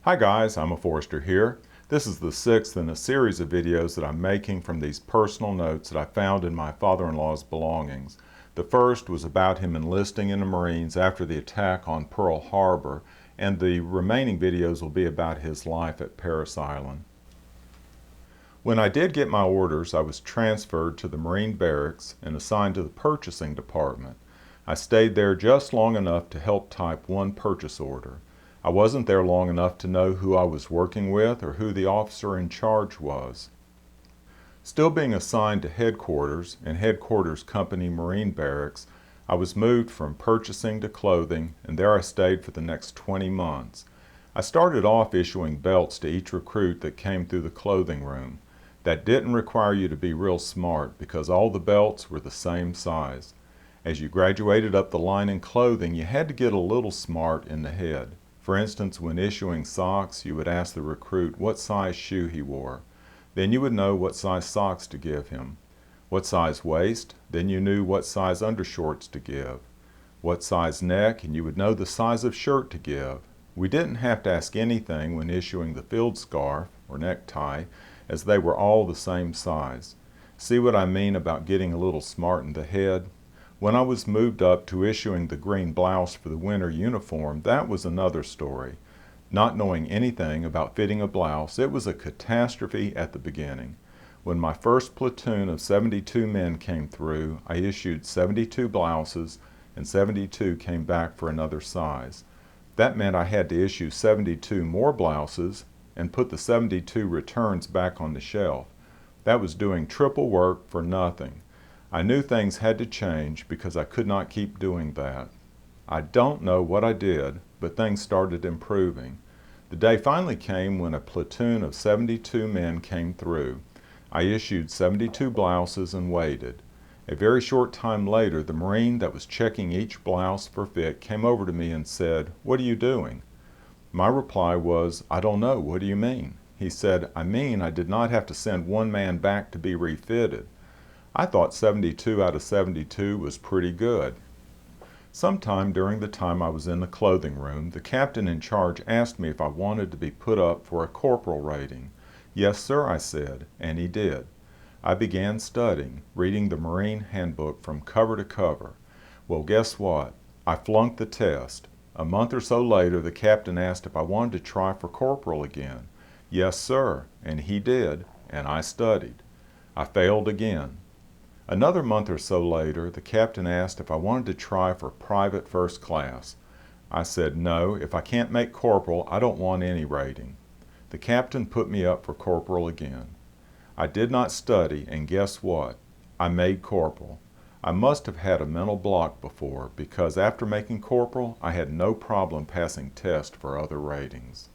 Hi guys, I'm a Forester here. This is the sixth in a series of videos that I'm making from these personal notes that I found in my father-in-law's belongings. The first was about him enlisting in the Marines after the attack on Pearl Harbor, and the remaining videos will be about his life at Parris Island. When I did get my orders, I was transferred to the Marine Barracks and assigned to the purchasing department. I stayed there just long enough to help type one purchase order. I wasn't there long enough to know who I was working with or who the officer in charge was. Still being assigned to headquarters and headquarters company Marine Barracks, I was moved from purchasing to clothing, and there I stayed for the next 20 months. I started off issuing belts to each recruit that came through the clothing room. That didn't require you to be real smart because all the belts were the same size. As you graduated up the line in clothing, you had to get a little smart in the head. For instance, when issuing socks, you would ask the recruit what size shoe he wore. Then you would know what size socks to give him. What size waist? Then you knew what size undershorts to give. What size neck? And you would know the size of shirt to give. We didn't have to ask anything when issuing the field scarf or necktie, as they were all the same size. See what I mean about getting a little smart in the head? When I was moved up to issuing the green blouse for the winter uniform, that was another story. Not knowing anything about fitting a blouse, it was a catastrophe at the beginning. When my first platoon of 72 men came through, I issued 72 blouses, and 72 came back for another size. That meant I had to issue 72 more blouses and put the 72 returns back on the shelf. That was doing triple work for nothing. I knew things had to change because I could not keep doing that. I don't know what I did, but things started improving. The day finally came when a platoon of 72 men came through. I issued 72 blouses and waited. A very short time later, the Marine that was checking each blouse for fit came over to me and said, "What are you doing?" My reply was, "I don't know. What do you mean?" He said, "I mean I did not have to send one man back to be refitted." I thought 72 out of 72 was pretty good. Sometime during the time I was in the clothing room, the captain in charge asked me if I wanted to be put up for a corporal rating. "Yes, sir," I said, and he did. I began studying, reading the Marine Handbook from cover to cover. Well, guess what? I flunked the test. A month or so later, the captain asked if I wanted to try for corporal again. "Yes, sir," and he did, and I studied. I failed again. Another month or so later, the captain asked if I wanted to try for private first class. I said, "No, if I can't make corporal, I don't want any rating." The captain put me up for corporal again. I did not study, and guess what? I made corporal. I must have had a mental block before, because after making corporal, I had no problem passing tests for other ratings.